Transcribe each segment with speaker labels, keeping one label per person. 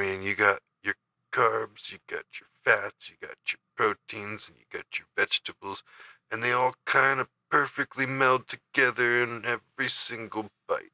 Speaker 1: mean, you got your carbs, you got your fats, you got your proteins, and you got your vegetables, and they all kind of perfectly meld together in every single bite.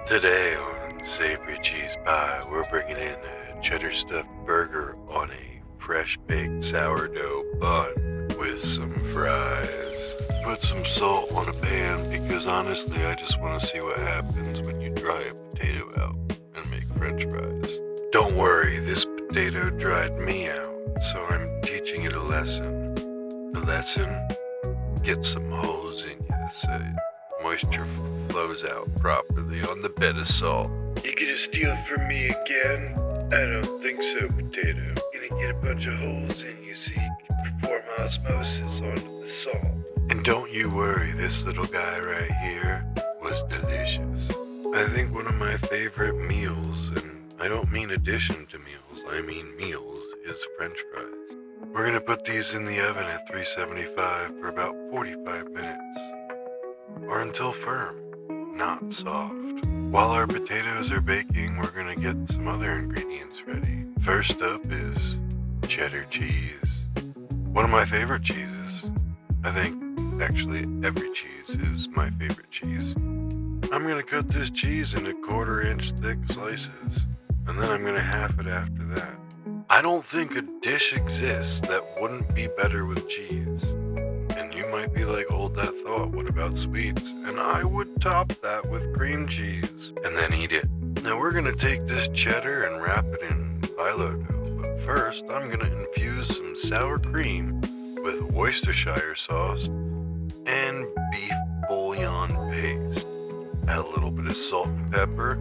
Speaker 1: Today on Savory Cheese Pie, we're bringing in a cheddar stuffed burger on a fresh baked sourdough bun with some fries. Put some salt on a pan because honestly I just want to see what happens when you dry a potato out and make french fries. Don't worry, this potato dried me out, so I'm teaching it a lesson. The lesson? Get some holes in you so moisture flows out properly on the bed of salt. You gonna steal from me again? I don't think so, potato. Gonna get a bunch of holes in you so you can perform osmosis onto the salt. And don't you worry, this little guy right here was delicious. I think one of my favorite meals, and I don't mean addition to meals, I mean meals, is french fries. We're gonna put these in the oven at 375 for about 45 minutes. Or until firm, not soft. While our potatoes are baking, we're gonna get some other ingredients ready. First up is cheddar cheese. One of my favorite cheeses. I think actually every cheese is my favorite cheese. I'm gonna cut this cheese into 1/4 inch thick slices, and then I'm gonna half it after that. I don't think a dish exists that wouldn't be better with cheese. And you might be like, hold that thought, what about sweets? And I would top that with cream cheese and then eat it. Now we're gonna take this cheddar and wrap it in phyllo dough. But first, I'm gonna infuse some sour cream with Worcestershire sauce and beef bouillon paste. Add a little bit of salt and pepper,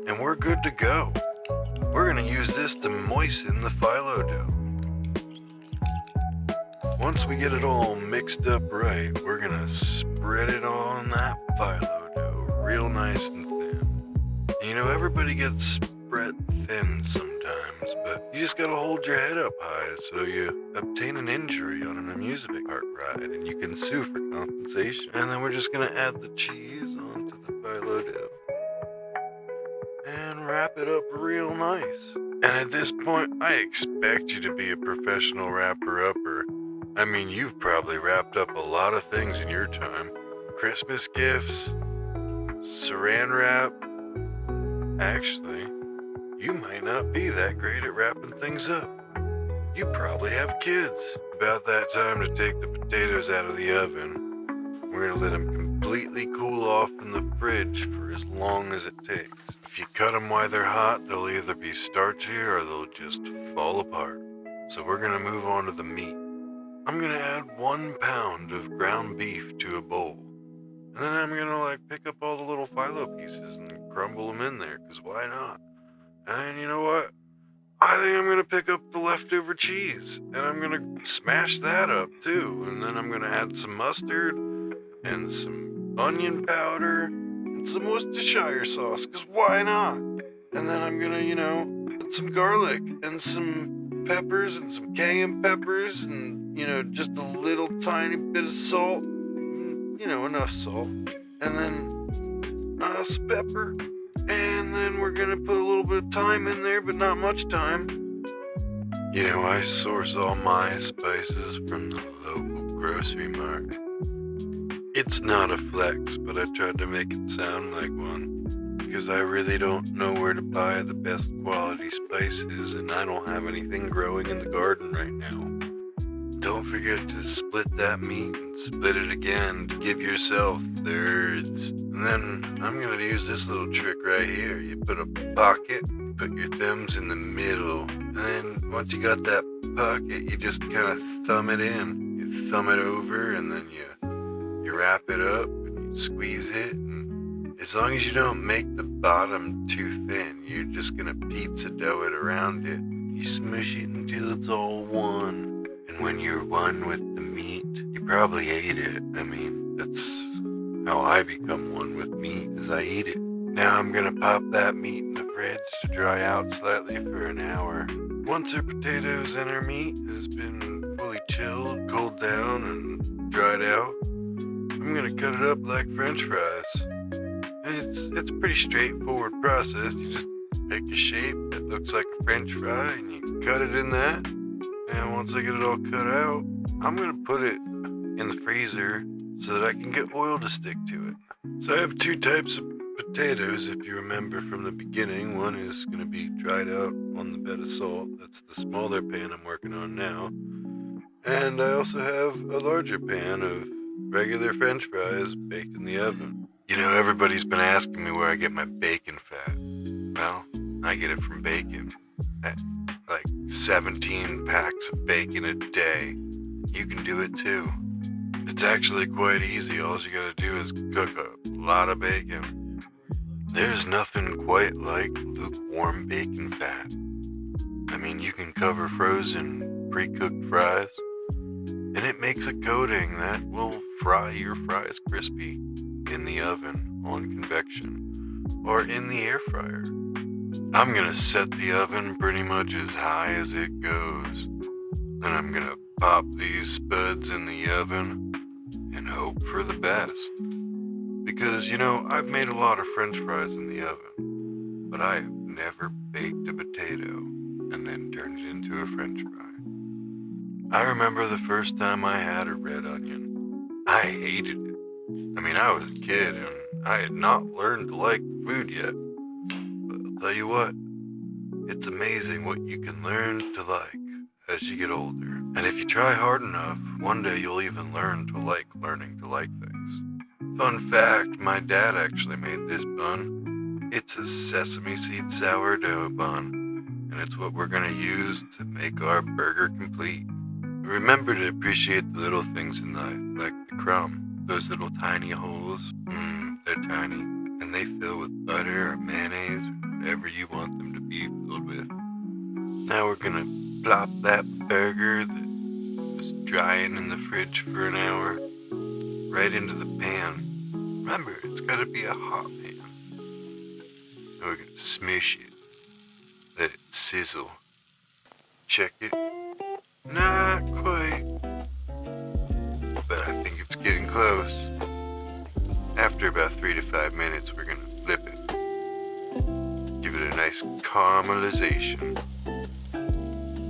Speaker 1: and we're good to go. We're gonna use this to moisten the phyllo dough. Once we get it all mixed up right, we're gonna spread it on that phyllo dough real nice and thin. You know, everybody gets spread thin sometimes, but you just gotta hold your head up high so you obtain an injury on an amusement park ride and you can sue for compensation. And then we're just gonna add the cheese onto the phyllo dough and wrap it up real nice. And at this point, I expect you to be a professional wrapper-upper. I mean, you've probably wrapped up a lot of things in your time. Christmas gifts, saran wrap. Actually, you might not be that great at wrapping things up. You probably have kids. About that time to take the potatoes out of the oven. We're gonna let them completely cool off in the fridge for as long as it takes. If you cut them while they're hot, they'll either be starchy or they'll just fall apart. So we're gonna move on to the meat. I'm gonna add 1 pound of ground beef to a bowl. And then I'm gonna pick up all the little phyllo pieces and crumble them in there, cause why not? And you know what? I think I'm gonna pick up the leftover cheese and I'm gonna smash that up too. And then I'm gonna add some mustard and some onion powder and some Worcestershire sauce, cause why not? And then I'm gonna, put some garlic and some peppers and some cayenne peppers and just a little tiny bit of salt, enough salt, and then some pepper, and then we're gonna put a little bit of thyme in there, but not much thyme. I source all my spices from the local grocery mart. It's not a flex, but I tried to make it sound like one, because I really don't know where to buy the best quality spices, and I don't have anything growing in the garden right now. Don't forget to split that meat and split it again to give yourself thirds. And then I'm going to use this little trick right here. You put a pocket, put your thumbs in the middle, and then once you got that pocket, you just kind of thumb it in. You thumb it over, and then you wrap it up, and you squeeze it. And as long as you don't make the bottom too thin, you're just going to pizza dough it around it. You smush it until it's all one. And when you're one with the meat, you probably ate it. I mean, that's how I become one with meat, is I eat it. Now I'm gonna pop that meat in the fridge to dry out slightly for an hour. Once our potatoes and our meat has been fully chilled, cooled down, and dried out, I'm gonna cut it up like french fries. it's a pretty straightforward process. You just pick a shape that looks like a French fry and you cut it in that. And once I get it all cut out, I'm gonna put it in the freezer so that I can get oil to stick to it. So I have two types of potatoes, if you remember from the beginning. One is gonna be dried out on the bed of salt. That's the smaller pan I'm working on now. And I also have a larger pan of regular French fries baked in the oven. You know, everybody's been asking me where I get my bacon fat. Well, I get it from bacon. Like 17 packs of bacon a day. You can do it too. It's actually quite easy. All you gotta do is cook a lot of bacon. There's nothing quite like lukewarm bacon fat. I mean, you can cover frozen, pre-cooked fries, and it makes a coating that will fry your fries crispy in the oven on convection or in the air fryer. I'm gonna set the oven pretty much as high as it goes. Then I'm gonna pop these spuds in the oven and hope for the best. Because, you know, I've made a lot of French fries in the oven, but I have never baked a potato and then turned it into a French fry. I remember the first time I had a red onion. I hated it. I mean, I was a kid and I had not learned to like food yet. But I'll tell you what, it's amazing what you can learn to like as you get older. And if you try hard enough, one day you'll even learn to like learning to like things. Fun fact, my dad actually made this bun. It's a sesame seed sourdough bun, and it's what we're gonna use to make our burger complete. Remember to appreciate the little things in life, like the crumb. Those little tiny holes, they're tiny, and they fill with butter or mayonnaise or whatever you want them to be filled with. Now we're gonna plop that burger that was drying in the fridge for an hour right into the pan. Remember, it's gotta be a hot pan. And we're gonna smush it, let it sizzle. Check it. Not quite, but I think it's getting close. After about 3 to 5 minutes, we're gonna flip it. Give it a nice caramelization.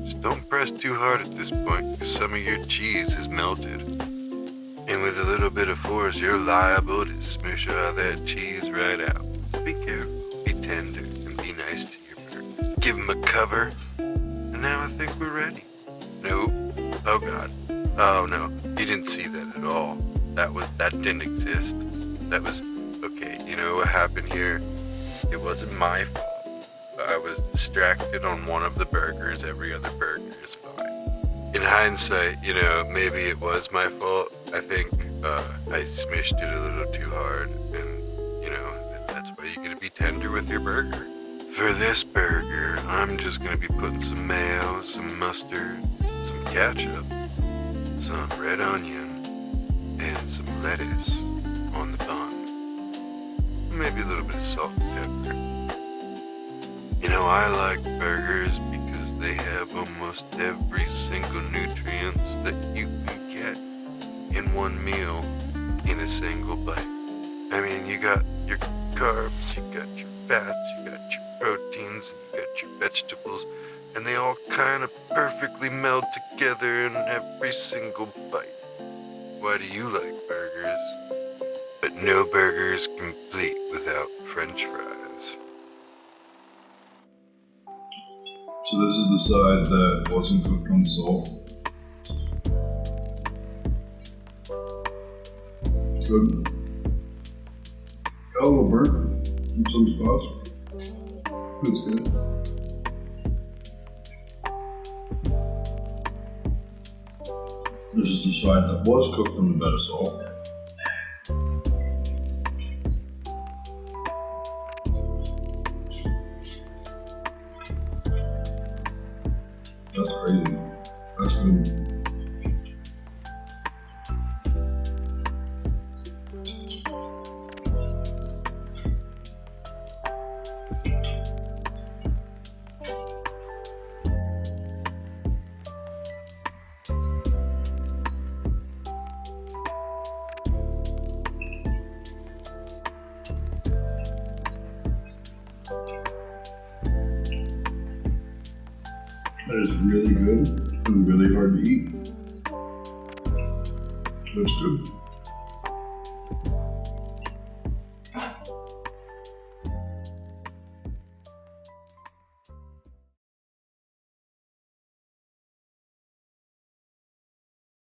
Speaker 1: Just don't press too hard at this point, because some of your cheese is melted. And with a little bit of force, you're liable to smush all that cheese right out. So be careful, be tender, and be nice to your burger. Give them a cover, and now I think we're ready. Nope. Oh God. Oh no, you didn't see that at all. That didn't exist. That was, okay, you know what happened here? It wasn't my fault. I was distracted on one of the burgers. Every other burger is fine. In hindsight, you know, maybe it was my fault. I think I smushed it a little too hard, and you know, that's why you're gonna be tender with your burger. For this burger, I'm just gonna be putting some mayo, some mustard, some ketchup, some red onion, and some lettuce on the bun. Maybe a little bit of salt and pepper. You know, I like burgers because they have almost every single nutrients that you can get in one meal in a single bite. I mean, you got your carbs, you got your fats, you got your proteins, you got your vegetables, and they all kind of perfectly meld together in every single bite. Why do you like burgers? But no burger is complete without French fries.
Speaker 2: So this is the side that wasn't cooked on salt. Good. Got a little burnt in some spots. It's good. This is the side that was cooked on the bed of salt. That's crazy. That's good. That is really good and really hard to eat. That's good.